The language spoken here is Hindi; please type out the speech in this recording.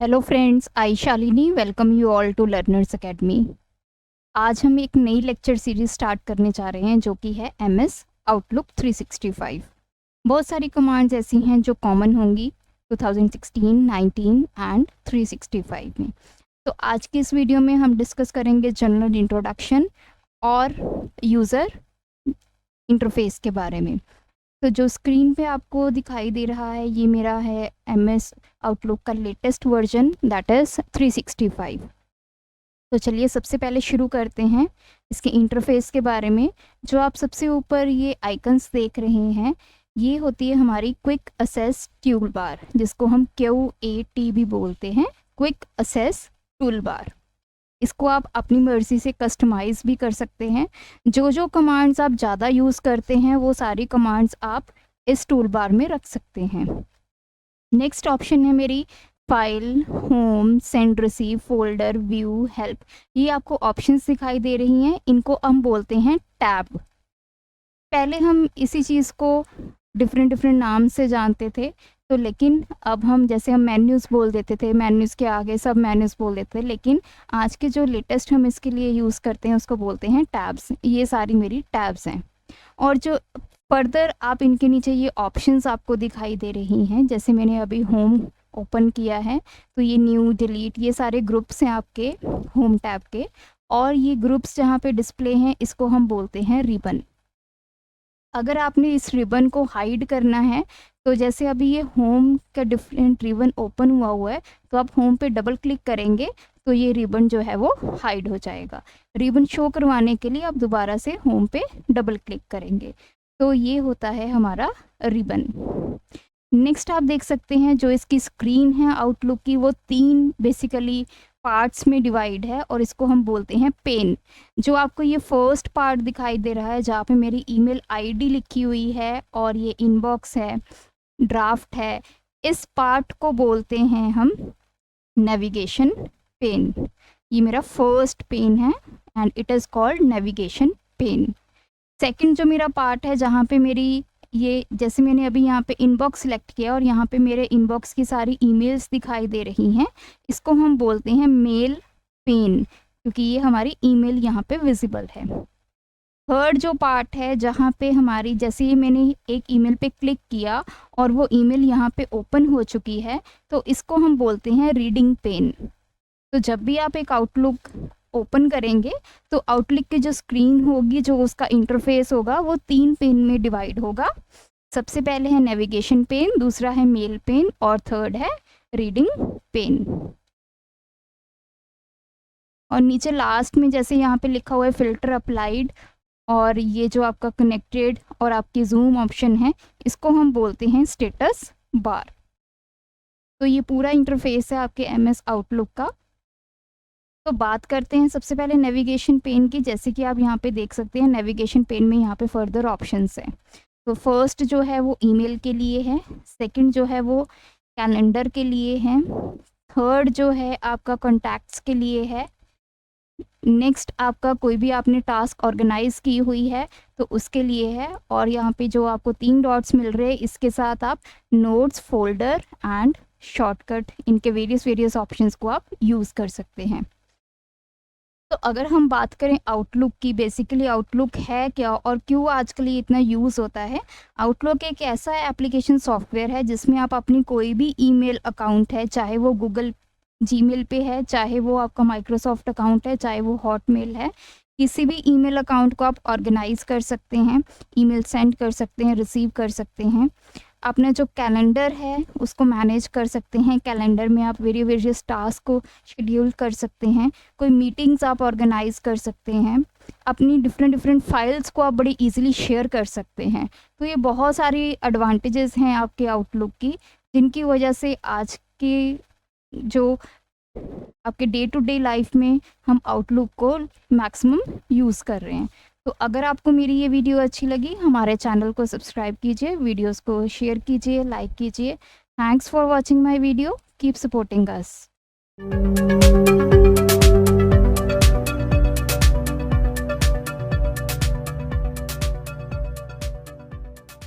Hello friends, I Shalini welcome you all to learners academy. आज हम एक नई लेक्चर सीरीज स्टार्ट करने जा रहे हैं जो कि है एमएस आउटलुक 365। बहुत सारी कमांड्स ऐसी हैं जो कॉमन होंगी 2016, 19 एंड 365 में। तो आज की इस वीडियो में हम डिस्कस करेंगे जनरल इंट्रोडक्शन और यूज़र इंटरफेस के बारे में। तो जो स्क्रीन पे आपको दिखाई दे रहा है ये मेरा है एमएस आउटलुक का लेटेस्ट वर्जन दैट इज़ 365। तो चलिए सबसे पहले शुरू करते हैं इसके इंटरफेस के बारे में। जो आप सबसे ऊपर ये आइकन्स देख रहे हैं ये होती है हमारी क्विक असेस टूल बार, जिसको हम QAT भी बोलते हैं, क्विक असेस टूल बार। इसको आप अपनी मर्ज़ी से कस्टमाइज़ भी कर सकते हैं। जो कमांड्स आप ज़्यादा यूज़ करते हैं वो सारी कमांड्स आप इस टूल बार में रख सकते हैं। नेक्स्ट ऑप्शन है मेरी file, home, send, receive, folder, view, help. ये आपको ऑप्शंस दिखाई दे रही हैं, इनको हम बोलते हैं टैब। पहले हम इसी चीज़ को डिफरेंट नाम से जानते थे, तो लेकिन अब हम जैसे हम मेन्यूज़ बोल देते थे, मेन्यूज़ के आगे सब मेन्यूज़ बोल देते थे, लेकिन आज के जो लेटेस्ट हम इसके लिए यूज़ करते हैं उसको बोलते हैं टैब्स। ये सारी मेरी टैब्स हैं। और जो फर्दर आप इनके नीचे ये ऑप्शंस आपको दिखाई दे रही हैं, जैसे मैंने अभी होम ओपन किया है तो ये न्यू, डिलीट, ये सारे ग्रुप्स हैं आपके होम टैब के। और ये ग्रुप्स जहाँ पे डिस्प्ले हैं इसको हम बोलते हैं रिबन। अगर आपने इस रिबन को हाइड करना है तो जैसे अभी ये होम का डिफरेंट रिबन ओपन हुआ है तो आप होम पे डबल क्लिक करेंगे तो ये रिबन जो है वो हाइड हो जाएगा। रिबन शो करवाने के लिए आप दोबारा से होम पे डबल क्लिक करेंगे, तो ये होता है हमारा रिबन। नेक्स्ट आप देख सकते हैं जो इसकी स्क्रीन है आउटलुक की वो 3 बेसिकली पार्ट्स में डिवाइड है और इसको हम बोलते हैं पेन। जो आपको ये फर्स्ट पार्ट दिखाई दे रहा है जहाँ पे मेरी ईमेल आईडी लिखी हुई है और ये इनबॉक्स है, ड्राफ्ट है, इस पार्ट को बोलते हैं हम नेविगेशन पेन। ये मेरा फर्स्ट पेन है and it is called navigation pen. Second जो मेरा पार्ट है जहाँ पे मेरी ये, जैसे मैंने अभी यहाँ पे इनबॉक्स सेलेक्ट किया और यहाँ पे मेरे इनबॉक्स की सारी ईमेल्स दिखाई दे रही हैं, इसको हम बोलते हैं मेल पेन, क्योंकि ये हमारी ईमेल यहाँ पे विजिबल है। थर्ड जो पार्ट है जहाँ पे हमारी, जैसे ही मैंने एक ईमेल पे क्लिक किया और वो ईमेल यहाँ पे ओपन हो चुकी है तो इसको हम बोलते हैं रीडिंग पेन। तो जब भी आप एक आउटलुक ओपन करेंगे तो आउटलुक की जो स्क्रीन होगी, जो उसका इंटरफेस होगा वो 3 पेन में डिवाइड होगा। सबसे पहले है नेविगेशन पेन, दूसरा है मेल पेन और थर्ड है रीडिंग पेन। और नीचे लास्ट में जैसे यहाँ पे लिखा हुआ है फिल्टर अप्लाइड, और ये जो आपका कनेक्टेड और आपकी जूम ऑप्शन है इसको हम बोलते हैं स्टेटस बार। तो ये पूरा इंटरफेस है आपके एमएस आउटलुक का। तो बात करते हैं सबसे पहले नेविगेशन पेन की। जैसे कि आप यहाँ पे देख सकते हैं नेविगेशन पेन में यहाँ पे फर्दर ऑप्शंस हैं। तो फर्स्ट जो है वो ईमेल के लिए है, सेकंड जो है वो कैलेंडर के लिए है, थर्ड जो है आपका कॉन्टैक्ट्स के लिए है, नेक्स्ट आपका कोई भी आपने टास्क ऑर्गेनाइज की हुई है तो उसके लिए है, और यहाँ पे जो आपको 3 डॉट्स मिल रहे हैं इसके साथ आप नोट्स, फोल्डर एंड शॉर्टकट, इनके वेरियस ऑप्शंस को आप यूज़ कर सकते हैं। तो अगर हम बात करें आउटलुक की, बेसिकली आउटलुक है क्या और क्यों आजकल ये इतना यूज़ होता है। आउटलुक एक ऐसा एप्लीकेशन सॉफ्टवेयर है जिसमें आप अपनी कोई भी ईमेल अकाउंट है, चाहे वो गूगल जीमेल पे है, चाहे वो आपका माइक्रोसॉफ्ट अकाउंट है, चाहे वो हॉटमेल है, किसी भी ईमेल अकाउंट को आप ऑर्गेनाइज कर सकते हैं, ईमेल सेंड कर सकते हैं, रिसीव कर सकते हैं। अपना जो कैलेंडर है उसको मैनेज कर सकते हैं, कैलेंडर में आप वेरियस टास्क को शेड्यूल कर सकते हैं, कोई मीटिंग्स आप ऑर्गेनाइज कर सकते हैं, अपनी डिफरेंट फाइल्स को आप बड़ी इजीली शेयर कर सकते हैं। तो ये बहुत सारी एडवांटेजेस हैं आपके आउटलुक की, जिनकी वजह से आज के जो आपके डे टू डे लाइफ में हम आउटलुक को मैक्सिमम यूज़ कर रहे हैं। तो अगर आपको मेरी ये वीडियो अच्छी लगी, हमारे चैनल को सब्सक्राइब कीजिए, वीडियोस को शेयर कीजिए, लाइक कीजिए। Thanks for watching my video, keep supporting us.